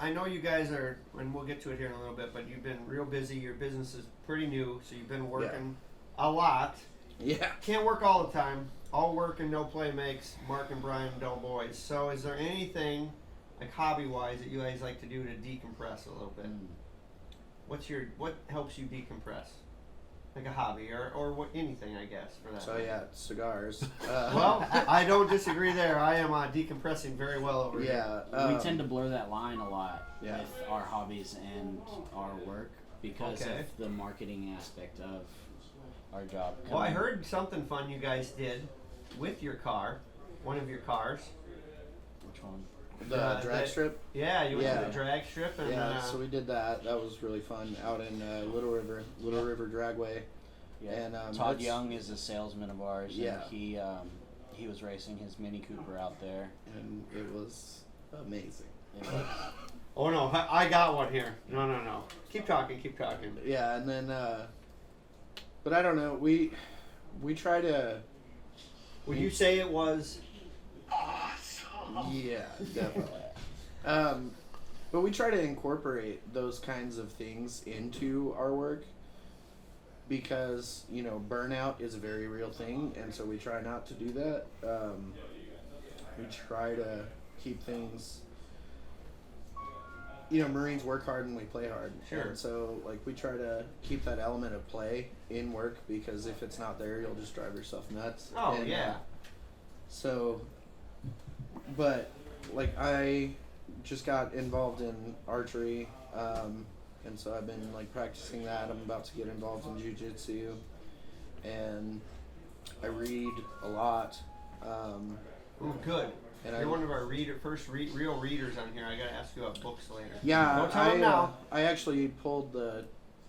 I know you guys are, and we'll get to it here in a little bit, but you've been real busy. Your business is pretty new, so you've been working a lot. Yeah. Can't work all the time. All work and no play makes Mark and Brian dull boys. So is there anything, like hobby-wise, that you guys like to do to decompress a little bit? What helps you decompress? Like a hobby or what, anything, I guess, for that. So yeah, cigars. Well, I don't disagree there. I am decompressing very well over here. Yeah. We tend to blur that line a lot Yeah. with our hobbies and our work because Okay. of the marketing aspect of our job. Well, I heard something fun you guys did with your car, one of your cars. Which one? The drag strip. Yeah, you went to the drag strip. And, Yeah, so we did that. That was really fun out in Little River Dragway. Yeah. And Todd Young is a salesman of ours. Yeah. And he was racing his Mini Cooper out there, and it was amazing. Oh no, I got one here. No. Keep talking. Yeah, and then, but I don't know. We try to. Would you say it was? Yeah, definitely. But we try to incorporate those kinds of things into our work because, burnout is a very real thing, and so we try not to do that. We try to keep things, Marines work hard and we play hard. Sure. And so, we try to keep that element of play in work because if it's not there, you'll just drive yourself nuts. Oh, And, yeah. So, but I just got involved in archery, and so I've been practicing that. I'm about to get involved in jiu-jitsu, and I read a lot. Ooh, good. And You're one of our first real readers on here. I gotta ask you about books later. Yeah, Don't tell them now. I actually pulled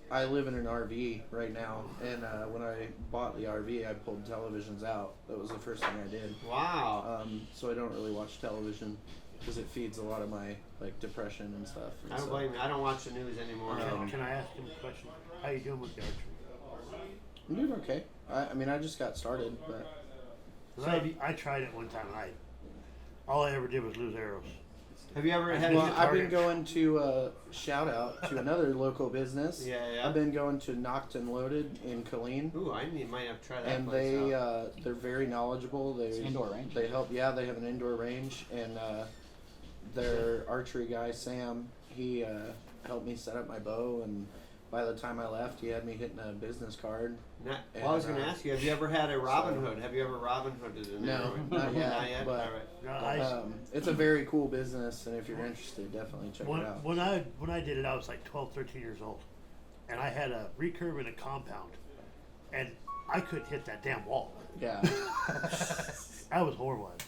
I live in an RV right now, and when I bought the RV, I pulled televisions out. That was the first thing I did. Wow. So I don't really watch television because it feeds a lot of my depression and stuff. And I don't blame you. I don't watch the news anymore. Can I ask him a question? How you doing with the archery? I'm doing okay. I just got started, but I tried it one time, and all I ever did was lose arrows. Have you ever had? well, I've been going to shout out to another local business. Yeah. I've been going to Knocked and Loaded in Killeen. Ooh, might have to try that. And place out. they're very knowledgeable. It's an indoor range. They help. Yeah, they have an indoor range, and their archery guy Sam, he helped me set up my bow, and by the time I left, he had me hitting a business card. I was going to ask you, have you ever had a Robin Hood? Have you ever Robin Hooded in there? No, not yet. Not yet. But, All right. it's a very cool business, and if you're interested, definitely check it out. When I did it, I was like 12, 13 years old, and I had a recurve in a compound, and I couldn't hit that damn wall. Yeah. I was horrible at it.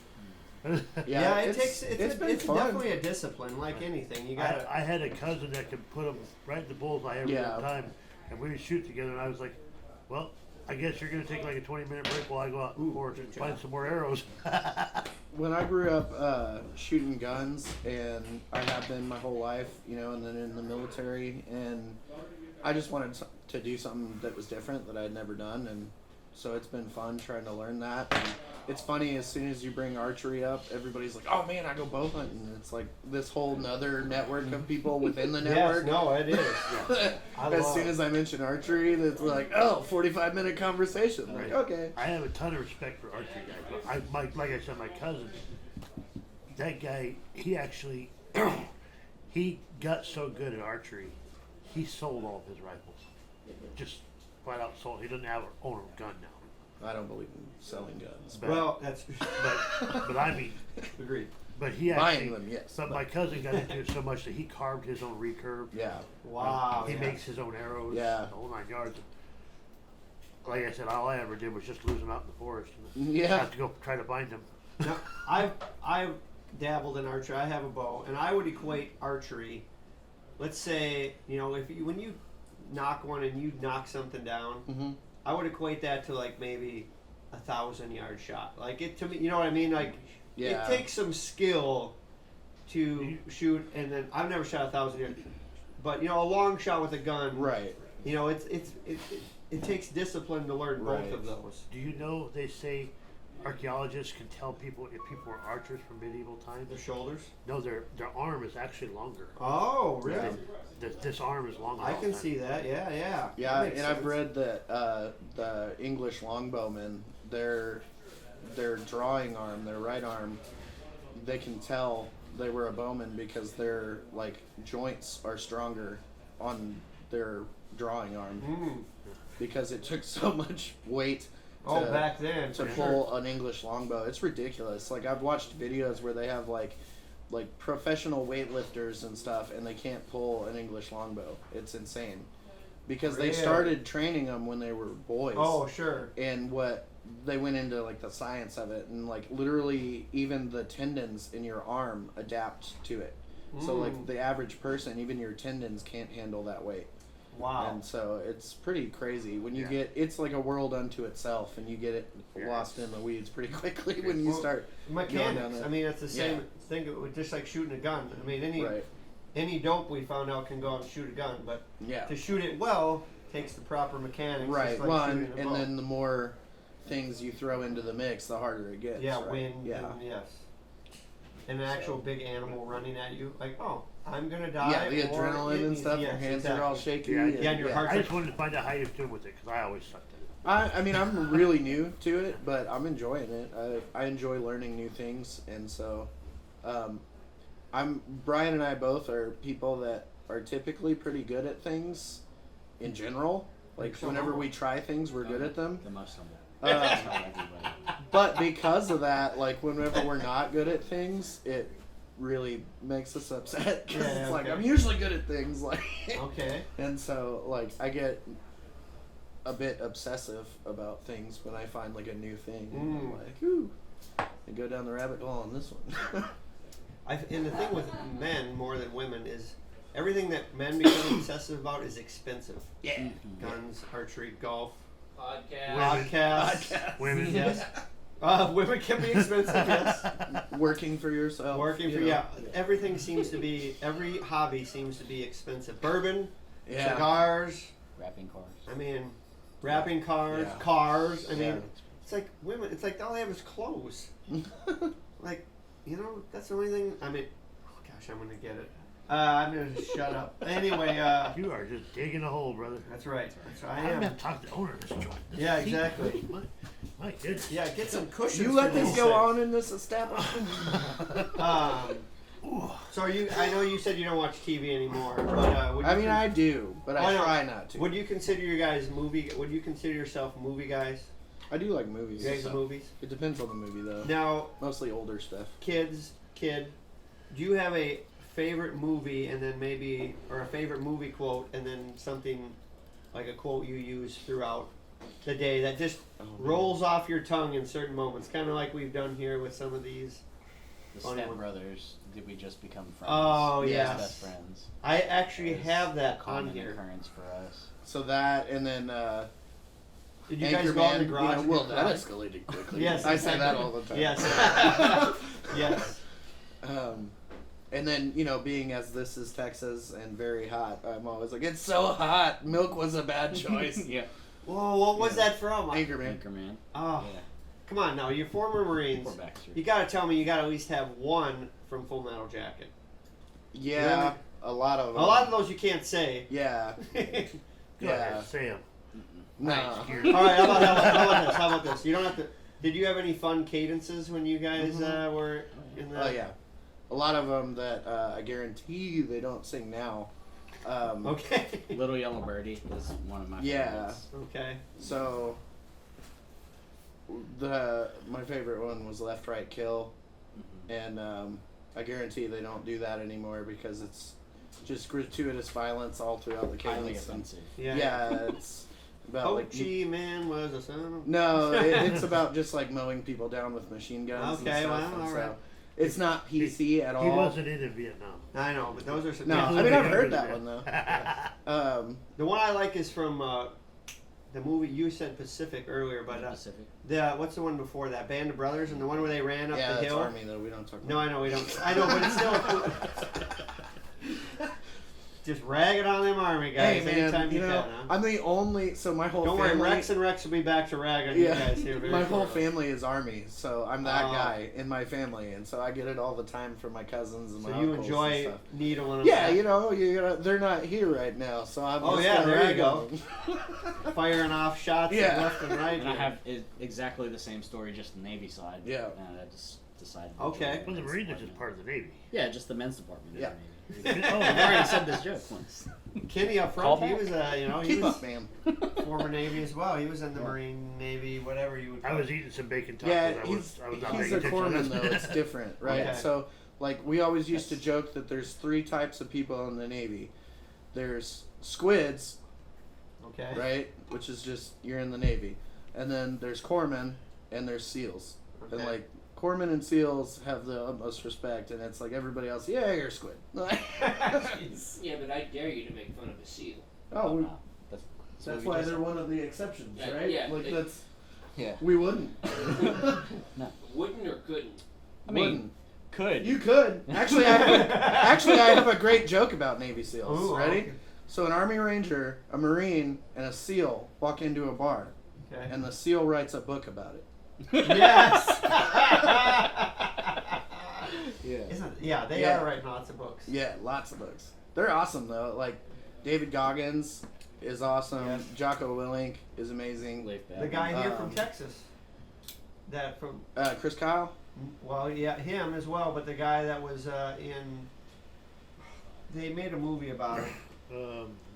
Yeah, it's fun. definitely a discipline, like anything. You got. I had a cousin that could put them right in the bullseye every time, and we would shoot together. And I was like, "Well, I guess you're going to take like a 20-minute break while I go out and find some more arrows." When I grew up shooting guns, and I have been my whole life, and then in the military, and I just wanted to do something that was different that I had never done, and so it's been fun trying to learn that. And it's funny, as soon as you bring archery up, everybody's like, "Oh man, I go bow hunting." It's like this whole nother network of people within the network. Yes, no, it is. As soon as I mention archery, it's like, 45-minute conversation. Like, okay. I have a ton of respect for archery guys. But like I said, my cousin, that guy, he actually, he got so good at archery, he sold all of his rifles. Just flat out sold. He doesn't own a gun now. I don't believe in selling guns. Well, that's. But I mean, agreed. But he actually, buying them, yes. But my cousin got into it so much that he carved his own recurve. Yeah. Wow. He makes his own arrows. Yeah. The whole 9 yards. Like I said, all I ever did was just lose them out in the forest. And Yeah. have to go try to find them. Now, I've dabbled in archery. I have a bow, and I would equate archery. Let's say when you knock one and you knock something down, Mm-hmm. I would equate that to like maybe 1,000-yard shot. Like it to me, you know what I mean? Like it takes some skill to shoot, and then I've never shot 1,000 yards, but a long shot with a gun, Right. It takes discipline to learn both of those. Do you know they say archaeologists can tell people if people were archers from medieval times. Their shoulders. No, their arm is actually longer. Oh, really? Yeah. This arm is longer. I all can the time. see that. Yeah, yeah. Yeah, That and makes I've sense. read that the English longbowmen, their drawing arm, their right arm, they can tell they were a bowman because their like joints are stronger on their drawing arm Mm. because it took so much weight Oh, back then. to for pull sure. an English longbow. It's ridiculous. Like I've watched videos where they have like professional weightlifters and stuff, and they can't pull an English longbow. It's insane because they Really? started training them when they were boys. Oh, sure. And what they went into like the science of it, and like literally even the tendons in your arm adapt to it. So like Mm. the average person, even your tendons can't handle that weight. Wow. And so it's pretty crazy when you Yeah. it's like a world unto itself, and you get it lost in the weeds pretty quickly when you Well, start going down Mechanics. that. I mean, it's the same Yeah. thing with just like shooting a gun. I mean, Right. any dope we found out can go out and shoot a gun, but Yeah. to shoot it well takes the proper mechanics. Right. Just like Well, shooting and a bow. then the more things you throw into the mix, the harder it gets. yeah, right? wind. Yeah. And, yes. And an actual big animal running at you, like, oh, I'm gonna die. Yeah, the or adrenaline it and needs- stuff. yes, Your hands exactly. are all shaky. Yeah, and- Yeah, and your heart's I like, just wanted to find out how you're doing with it because I always sucked at it. I mean, I'm really new to it, but I'm enjoying it. I enjoy learning new things, and so, Brian and I both are people that are typically pretty good at things, in general. Like So whenever humble. we try things, we're good at them. The most humble. Uh, Not everybody. but because of that, like whenever we're not good at things, it really makes us upset. 'Cause Yeah, it's like okay. I'm usually good at things, like, Okay. and so like I get a bit obsessive about things when I find like a new thing. And I'm Mm. like, ooh, I go down the rabbit hole on this one. And the thing with men more than women is everything that men become obsessive about is expensive. Yeah. Guns, archery, golf, Podcast. podcasts. Women. Yes. Women can be expensive, yes. Working for yourself. Working you for, know. yeah. Everything seems to be, every hobby seems to be expensive. Bourbon, Yeah. cigars, Wrapping cars. I mean, wrapping cars, Yeah. cars. I mean, Yeah. it's like women, it's like all they have is clothes. Like, you know, that's the only thing, I mean, oh gosh, I'm going to get it. I'm going to shut up. Anyway, You are just digging a hole, brother. that's right. That's right. I I haven't am. even talked to the owner of this joint. This Yeah, seat, exactly. My goodness. Yeah, get some cushions. You let for this these go things. on in this establishment? So I know you said you don't watch TV anymore, but would you I mean, I do, but I know. try not to. Would you consider you guys movie? Would you consider yourself movie guys? I do like movies. You guys are movies. It depends on the movie, though. Now, Mostly older stuff. kid, do you have a favorite movie and then maybe, or a favorite movie quote and then something like a quote you use throughout the day that just Oh, man. rolls off your tongue in certain moments, kind of like we've done here with some of these. The Funny Step one. Brothers. Did we just become friends? Oh, Just yes. best friends. I actually That was have a that on common here. occurrence for us. So that, and then Did you guys go out in the Anchorman, garage? and well, get that cry? escalated quickly. Yes, I say that exactly. all the time. Yes. Yes. And then, being as this is Texas and very hot, I'm always like, it's so hot. Milk was a bad choice. Yeah. Whoa, what was Yeah. that from? Anchorman. Anchorman. Oh, Yeah. come on now. You're former Marines. Poor Baxter. You gotta tell me you gotta at least have one from Full Metal Jacket. Yeah, Really? a lot of A them. lot of those you can't say. Yeah. Go Yeah. ahead, say 'em. No. All right, how about this? How about this? You don't have to. Did you have any fun cadences when you guys were in the? Oh, yeah. A lot of them that I guarantee they don't sing now. Okay. Little Yellow Birdie is one of my Yeah. favorites. Okay. So my favorite one was Left Right Kill, Mhm. and I guarantee they don't do that anymore because it's just gratuitous violence all throughout the Highly cadence. and- offensive. Yeah. Yeah, it's about Ho like Chi Minh was a son of. no, it's about just like mowing people down with machine guns. Okay, and stuff, well, and all so right. it's not PC at all. He wasn't in Vietnam. I know, but those are some. No, yeah, I mean I've heard Yeah. that one though. The one I like is from the movie you said Pacific earlier, but Pacific. what's the one before that? Band of Brothers, and the one where they ran up Yeah, the that's hill. Army though. We don't talk. No, About I know we don't. I know, but it's still. Just ragging on them Army guys Hey anytime man, you you know, can, huh? I'm the only. So my whole Don't worry, family. Rex and Rex will be back to rag on you guys here very my whole shortly. family is Army, so I'm that Oh. guy in my family, and so I get it all the time from my cousins and my So you uncles enjoy and stuff. needling them Yeah, back, you know, they're not here right now, so I'm Oh, just yeah, gonna there you rag go. on them. firing off shots Yeah. left and right. And I here. have exactly the same story, just the Navy side. Yeah. And I just decided. To Okay. join Well, the men's Marines are just department. part of the Navy. Yeah, just the men's department. of Yeah. the Navy. Oh, I've already said this joke once. Kenny up Call front, he back. was, he Keep was up, man. former Navy as well. He was in the Yeah. Marine Navy, whatever you would I call was it. eating some bacon tacos. Yeah, I was not he's paying a attention. corpsman though. It's different, right? Okay. So, like, we always used to joke that there's 3 types of people in the Navy. There's squids, Okay. right? Which is just you're in the Navy, and then there's corpsmen and there's SEALs, and Okay. like corpsmen and SEAls have the utmost respect, and it's like everybody else, yeah, you're a squid. Jeez. Yeah, but I dare you to make fun of a seal. Oh, we, Wow. That's that's what why we just they're one of the exceptions, Yeah, right? yeah, like it- that's Yeah. we wouldn't. Wouldn't or couldn't? I mean, Wouldn't. could. You could actually. I have a great joke about Navy SEAls. Ooh, Ready? okay. So an Army Ranger, a Marine, and a SEAL walk into a bar, Okay. and the SEAL writes a book about it. Yes. Yeah. Yeah, they Yeah. are writing lots of books. Yeah, lots of books. They're awesome though. Like David Goggins is awesome. Yes. Jocko Willink is amazing. Leif The Babbitt. guy here from Um, Texas. That from Chris Kyle. well, yeah, him as well, but the guy that was in. They made a movie about it.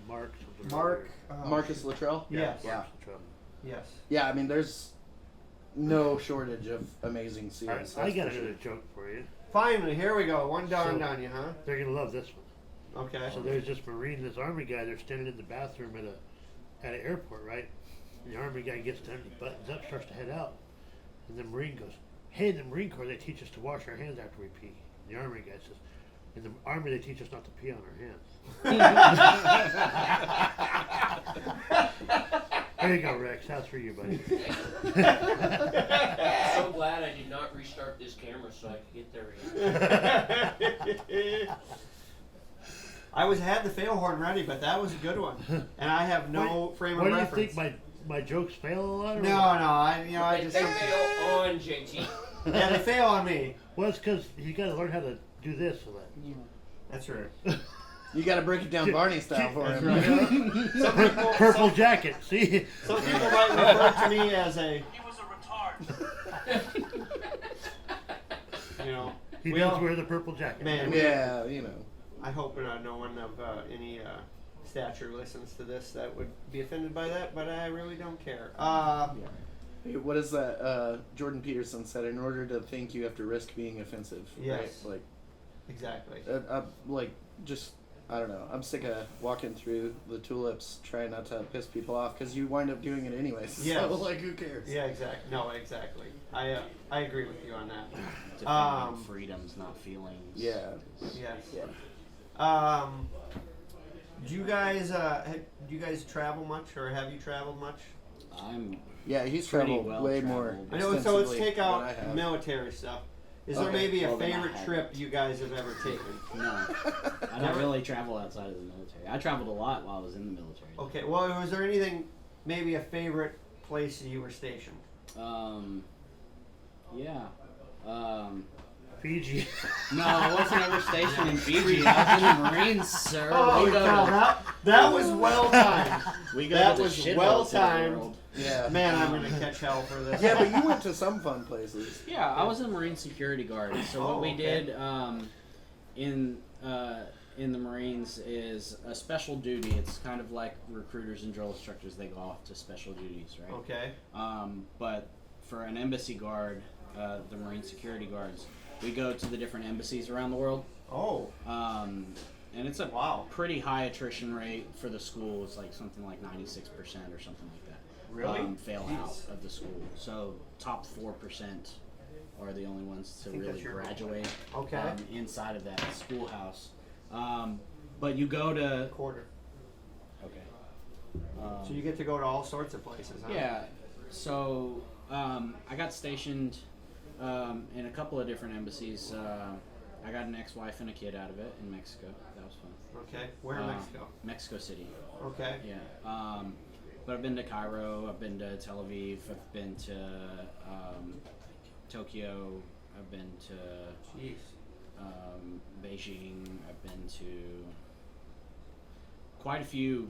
Mark. something Mark. Marcus Luttrell. Yes. Yeah. Yeah. Mark's the trouble. Yes. Yeah, I mean, there's no shortage of amazing All SEAls. right, that's I got for sure. another joke for you. Finally, here we go. One dawned So- on you, huh? They're gonna love this one. Okay. So there's this Marine, this Army guy. They're standing in the bathroom at an airport, right? And the Army guy gets done, he buttons up, starts to head out, and the Marine goes, "Hey, in the Marine Corps they teach us to wash our hands after we pee." And the Army guy says, "In the Army they teach us not to pee on our hands." There you go, Rex. That's for you, buddy. So glad I did not restart this camera so I could get there again. I had the fail horn ready, but that was a good one, and I have no frame of Why do you reference. think my jokes fail a lot? Or No, what? I They just fail on JT. yeah, they fail on me. Well, it's because you got to learn how to do this for that. That's right. You got to break it down Barney style for That's him. right. Some people, Purple jacket. See. some people might refer to me as a, He was a retard. He we does all- wear the purple jacket. Man. Yeah, you know. I hope no one of any stature listens to this that would be offended by that, but I really don't care. Hey, what is that? Jordan Peterson said, in order to think, you have to risk being offensive. Yes. Right? Exactly. Like, just, I don't know. I'm sick of walking through the tulips trying not to piss people off because you wind up doing it anyways. Yes. So, like, who cares? Yeah, exactly. No, exactly. I agree with you on that. Defending freedoms, not feelings. Yeah. Yes. Yeah. Do you guys do you guys travel much, or have you traveled much? I'm Yeah, he's Pretty traveled well way traveled. more. I know. So let's extensively take than I out have. military stuff. Is there Okay. maybe a Well, then I favorite haven't. trip you guys have ever taken? no. I Never? don't really travel outside of the military. I traveled a lot while I was in the military. Okay. Well, was there anything, maybe a favorite place you were stationed? Yeah. Fiji. No, I wasn't ever stationed in Fiji. I was in the Marines, sir. Oh, we go no, that was well timed. to, we go that to the was shitholes well of the timed. world. Yeah. Man, I'm gonna catch hell for this. Yeah, but you went to some fun places. Yeah, I was a Marine security guard. So Oh, what we okay. did in the Marines is a special duty. It's kind of like recruiters and drill instructors. They go off to special duties, right? Okay. But for an embassy guard, the Marine security guards, we go to the different embassies around the world. Oh. And it's a Wow. pretty high attrition rate for the school. It's like something like 96% or something like that. Really? Fail Jeez. out of the school. So top 4% are the only ones to think really that's your- graduate Okay. inside of that schoolhouse. But you go to Quarter. okay. So you get to go to all sorts of places, huh? Yeah. So I got stationed in a couple of different embassies I got an ex-wife and a kid out of it in Mexico. That was fun. Okay. Where in Mexico? Mexico City. Okay. Yeah. But I've been to Cairo. I've been to Tel Aviv. I've been to Tokyo. I've been to Jeez. Beijing. I've been to quite a few,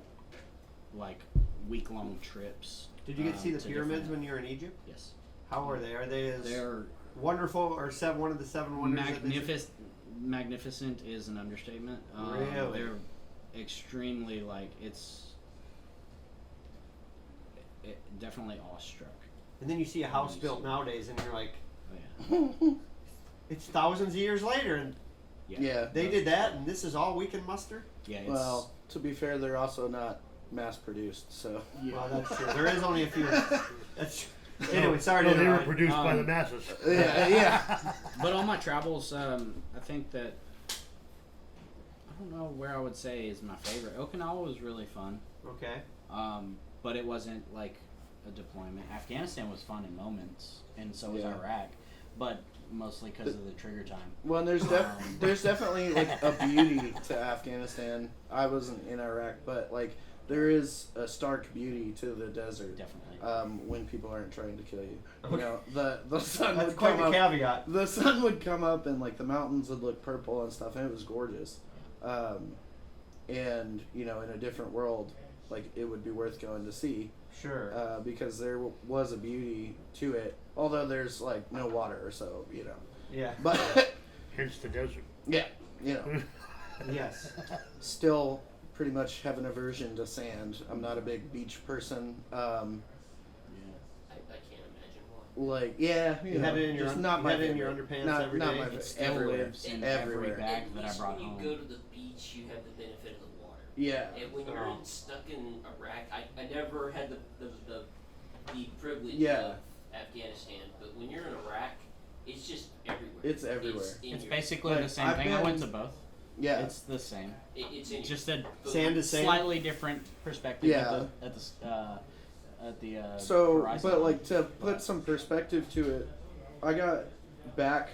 like, week-long trips. Did you get to see the to pyramids different- when you were in Egypt? Yes. How are they? Are they as They're wonderful or one of the seven wonders? that they say? magnificent is an understatement. Really? They're extremely, like, definitely awestruck. And then you see a house built nowadays, and you're like, Oh yeah. it's thousands of years later, and Yeah. they did that, and this is all we can muster. Yeah. It's, Well, to be fair, they're also not mass produced, so. Well, that's true. There is only a few. That's anyway. Sorry No, to they were interrupt. produced by the masses. Yeah. but on my travels, I think that I don't know where I would say is my favorite. Okinawa was really fun, Okay. but it wasn't like a deployment. Afghanistan was fun in moments, and so was Yeah. Iraq, but mostly because of the trigger time. Well, there's definitely like a beauty to Afghanistan. I wasn't in Iraq, but like there is a stark beauty to the desert. Definitely. When people aren't trying to kill you. You know, the sun That's would quite come the up. caveat. The sun would come up and like the mountains would look purple and stuff, and it was gorgeous. And you know, in a different world, like it would be worth going to see. Sure. Because there was a beauty to it, although there's like no water, so you know. Yeah. But Hence the desert. yeah, you know, Yes. still pretty much have an aversion to sand. I'm not a big beach person. I can't imagine why. Like yeah, You know, had it in your just not my in your favorite. underpants not, every not day? my It favorite. still Everywhere. lives in Everywhere. every bag At that I least brought when home. you go to the beach, you have the benefit of the water. Yeah. And when you're stuck in Iraq, I never had the privilege Yeah. of Afghanistan, but when you're in Iraq, it's just everywhere. It's everywhere. in It's your- basically Like, the same I've thing. I went been- to both. Yeah. It's the same. it's in Just a Sand to sand. slightly different perspective Yeah. at the So, horizon but line. like to put some perspective to it, I got back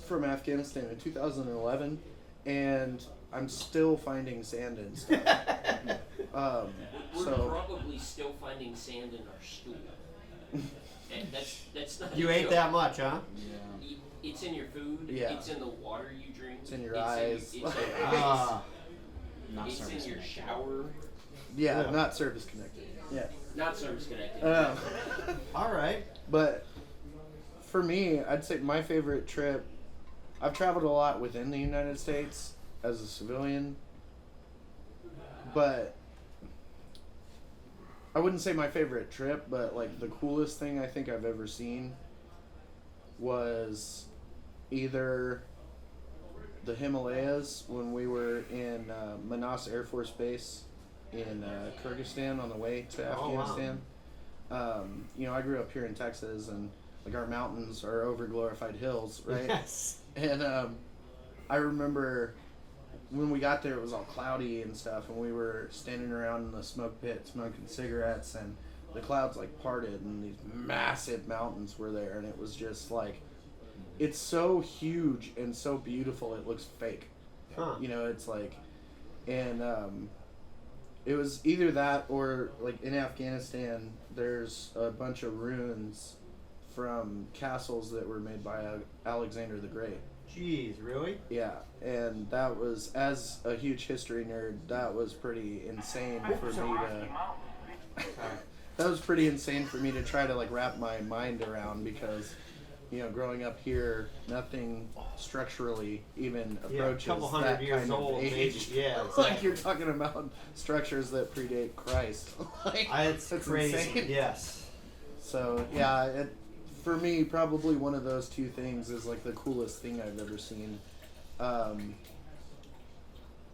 from Afghanistan in 2011, and I'm still finding sand and stuff. We're So probably still finding sand in our stool. And that's not. You a ate joke. that much, huh? Yeah. It's in your food. Yeah. It's in the water you drink. It's in your eyes. Ah. Not It's in service your connected. shower. yeah, Yeah. not service connected. Yeah. Not service connected. All right. But for me, I'd say my favorite trip. I've traveled a lot within the United States as a civilian, but I wouldn't say my favorite trip, but like the coolest thing I think I've ever seen was either the Himalayas when we were in Manas Air Force Base in Kyrgyzstan on the way to Oh, wow. Afghanistan. You know, I grew up here in Texas, and like our mountains are over glorified hills, right? Yes. And I remember when we got there, it was all cloudy and stuff, and we were standing around in the smoke pit smoking cigarettes, and the clouds like parted, and these massive mountains were there, and it was just like, it's so huge and so beautiful, it looks fake. Huh. You know, it's like, and it was either that or like in Afghanistan, there's a bunch of ruins from castles that were made by Alexander the Great. Jeez, really? Yeah, and that was, as a huge history nerd, that was pretty insane for me to. That was pretty insane for me to try to like wrap my mind around, because, you know, growing up here, nothing structurally even approaches couple hundred that years kind old, of maybe. age. Yeah, Like exactly. you're talking about structures that predate Christ. Like, It's that's crazy. insane. Yes. So yeah, for me, probably one of those two things is like the coolest thing I've ever seen.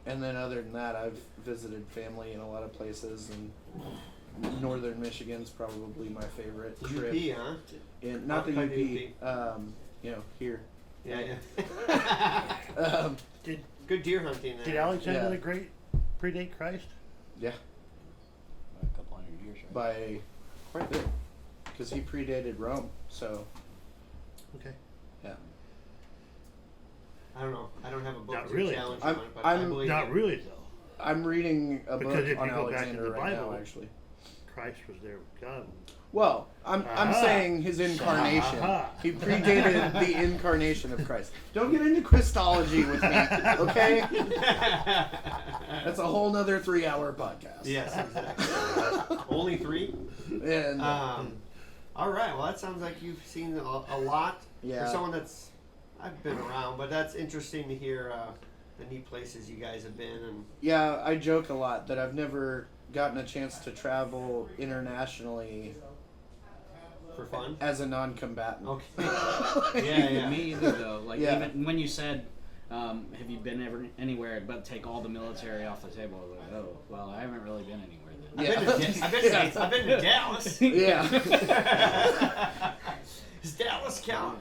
And then other than that, I've visited family in a lot of places, and northern Michigan's probably my favorite trip. UP, huh? And not the What UP, kind of you know, here. Yeah, yeah. Did Good deer hunting there. did Alexander Yeah. the Great predate Christ? Yeah, A couple hundred years, right? by quite a bit, because he predated Rome. So Okay. yeah. I don't know. I don't have a book Not to really. challenge you on it, but I'm I believe Not you. really, though. I'm reading a Because book if on you go back in Alexander the right Bible- now, actually. Christ was there with God. Well, I'm saying his incarnation. Aha. He predated the incarnation of Christ. Don't get into Christology with me, okay? That's a whole nother 3-hour podcast. Yes, exactly. Only 3? And All right. Well, that sounds like you've seen a lot. Yeah. For someone that's, I've been around, but that's interesting to hear the neat places you guys have been. And yeah, I joke a lot that I've never gotten a chance to travel internationally for fun. as a non-combatant. Okay. Yeah. Me either, though. Like, Yeah. even when you said, have you been ever anywhere but take all the military off the table? I was like, oh, well, I haven't really been anywhere then. Yeah. I've been to Dallas. Yeah. Does Dallas count?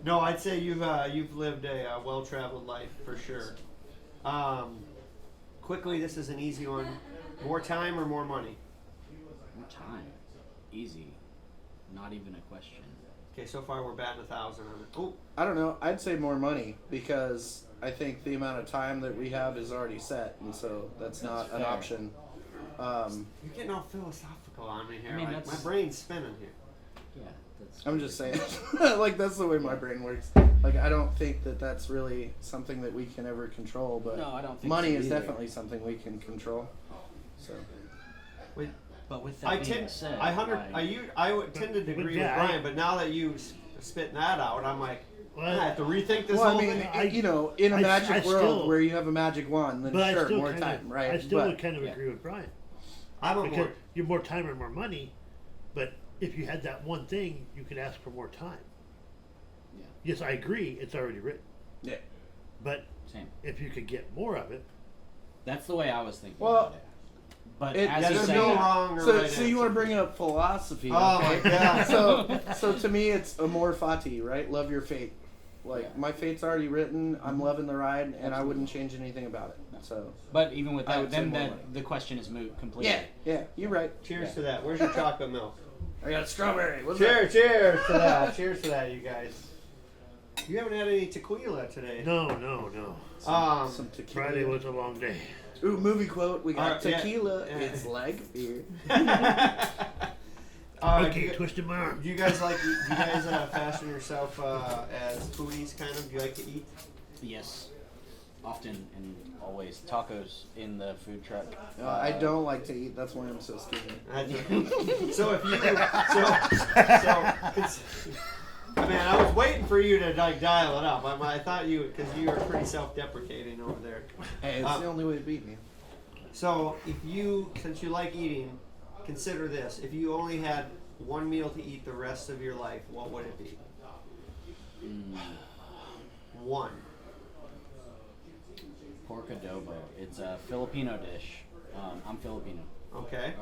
No, I'd say you've lived a well-traveled life for sure. Quickly, this is an easy one. More time or more money? More time. Easy. Not even a question. Okay, so far we're batting 1,000 on it. Oh, I don't know. I'd say more money because I think the amount of time that we have is already set, and so that's not an fair. option. you're getting all philosophical on me here. I mean, like, my that's- brain's spinning here. Yeah, that's. I'm just saying, like that's the way my brain works. Like I don't think that that's really something that we can ever control, but No, I don't think money so is either. definitely something we can control. So Wait, But with that I being tend, said, I would tend to agree yeah, with Brian, but now that you spitting that out, I'm like, Well, I have to rethink this well, whole I mean, thing. you know, in a I magic world still- where you have a magic wand, then But I sure, still more kinda, time, right? I still But- would kind of yeah. agree with Brian. I'm a Because more, you're more time and more money, but if you had that one thing, you could ask for more time. Yeah. Yes, I agree. It's already written. Yeah. But Same. if you could get more of it, That's the way I was thinking. Well, about it. But it- as yeah, you there's say no that, wrong or So, right so you want to answer. bring up philosophy? Oh okay? my God. So to me, it's amor fati, right? Love your fate. Like Yeah. my fate's already written. I'm loving the ride, and I wouldn't change anything about it. So But even with I that, would say then more that money. the question is moot completely. yeah, you're right. Cheers Yeah. to that. Where's your chocolate milk? I got a strawberry. What's Cheers to that. Cheers to that, you guys. You haven't had any tequila today. no. Some tequila. Friday was a long day. Ooh, movie quote. We got Alright, yeah, tequila. yeah. It's like beer. Okay, twisted my arm. Do you guys fashion yourself as foodies, kind of? Do you like to eat? Yes. Often and always tacos in the food truck. I don't like to eat. That's why I'm so skinny. So if you I mean, I was waiting for you to like dial it up. I thought you, because you were pretty self-deprecating over there. Hey, it's the only way to beat me. So if you, since you like eating, consider this: if you only had one meal to eat the rest of your life, what would it be? One. Pork adobo. It's a Filipino dish. I'm Filipino. Okay.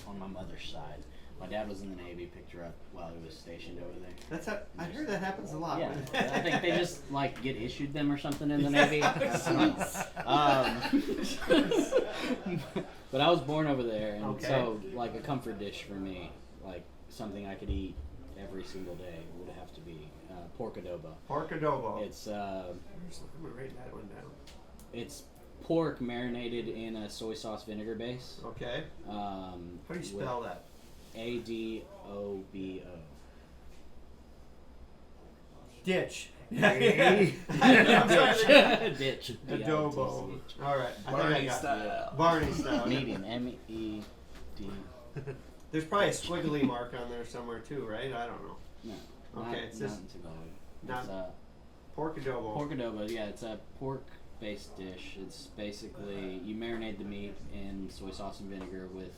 On my mother's side. My dad was in the Navy, picked her up while he was stationed over there. I heard that happens a lot. Yeah, I think they just like get issued them or something in the Navy. I don't know. But I was born over there, and Okay. so like a comfort dish for me, like something I could eat every single day, would have to be pork adobo. Pork adobo. It's I'm gonna write that one down. it's pork marinated in a soy sauce vinegar base. Okay. How do you spell that? Adobo. Ditch. Ditch. Adobo. All right. I think I Barney got style. Barney style. Medium. MEED. There's probably a squiggly mark on there somewhere too, right? I don't know. No. Okay, not, it's just- not in Tagalog. not- It's Pork adobo. pork adobo. Yeah, it's a pork-based dish. It's basically you marinate the meat in soy sauce and vinegar with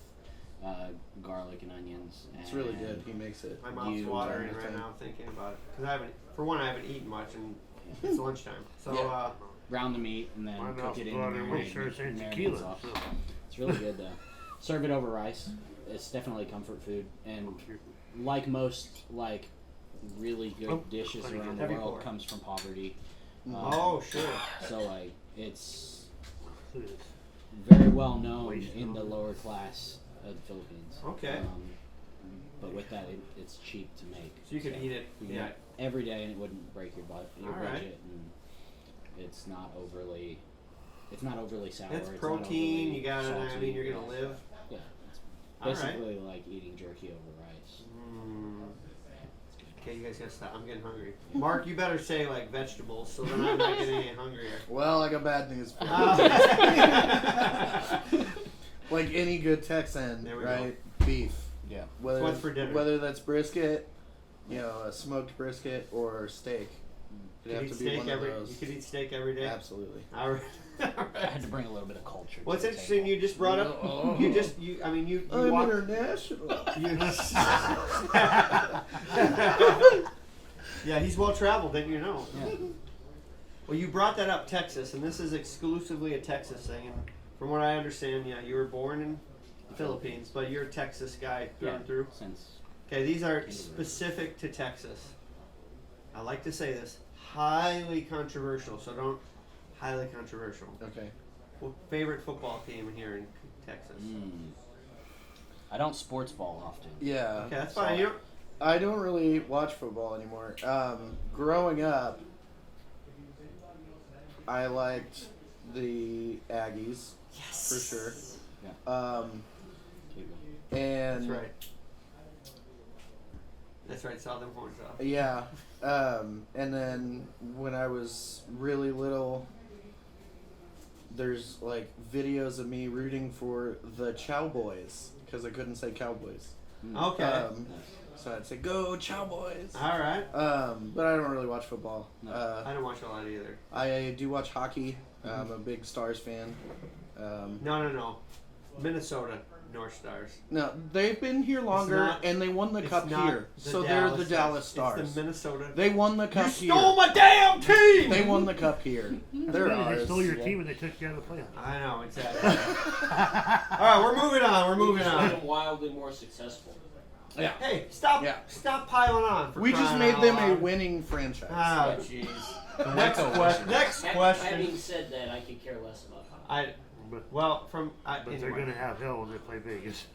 garlic and onions. It's really and good. He makes it. My mouth's You- watering right now thinking about it because I haven't eaten much and it's lunchtime. So Yeah. Brown the meat and then My cook mouth's it in the watering. marinade, Sure, it's marinade tequila. sauce. So. It's really good though. Serve it over rice. It's definitely comfort food, and like most like really good Oh, dishes funny. around the Heavy world pour. comes from poverty. Oh sure. So like it's Look at this. very well known Waste in the on it. lower class of the Philippines. Okay. But with that, it's cheap to make. So you could eat it. You can Yeah. every day, and it wouldn't break your budget. All right. And it's not overly sour. It's not protein. overly You got it. I salty. mean, you're gonna live. Yeah, All it's right. basically like eating jerky over rice. Okay, you guys gotta stop. I'm getting hungry. Mark, you better say like vegetables, so then I'm not getting any hungrier. Well, I got bad news for you. Like any good Texan, There we right? Beef. Yeah. Whether What's for dinner? Whether that's brisket, a smoked brisket, or steak. You It'd could have eat to be steak one every. of those. You could eat steak every day. Absolutely. All right. All I right. had to bring a little bit of culture. What's to the interesting, table. you just brought up. You I'm walked. international. Yeah, he's well traveled, didn't you know? Yeah. Well, you brought that up, Texas, and this is exclusively a Texas thing. And from what I understand, yeah, you were born in the Philippines, but you're a Texas guy through and through. Since Okay, these are specific to Texas. I like to say this, highly controversial, so don't, highly controversial. Okay. Well, favorite football team here in Texas? I don't sports ball often. Yeah. Okay, that's fine. You don't, I don't really watch football anymore. Growing up, I liked the Aggies for sure. Yeah. And that's right. That's right, saw them horns off. yeah, and then when I was really little, there's like videos of me rooting for the Cowboys because I couldn't say Cowboys. Okay. So I'd say go Cowboys. All right. But I don't really watch football. No. I don't watch a lot either. I do watch hockey. I'm a big Stars fan. No. Minnesota North Stars. No, they've been here longer, not- and they won the It's cup not here. the So they're the Dallas Dallas It's Stars. the Minnesota. They won the You cup here. stole my damn team! They won the cup here. They're They ours. stole your team and they took you out of the playoffs. I know, exactly. All right, we're moving on. We're moving Made on. them wildly more successful. Yeah. Hey, stop! Yeah. Stop piling on. For We just crying made out them a loud. winning franchise. Oh, jeez. Next question. Next question. Having said that, I could care less about hockey. Well, from But they're going to have hell when they play Vegas.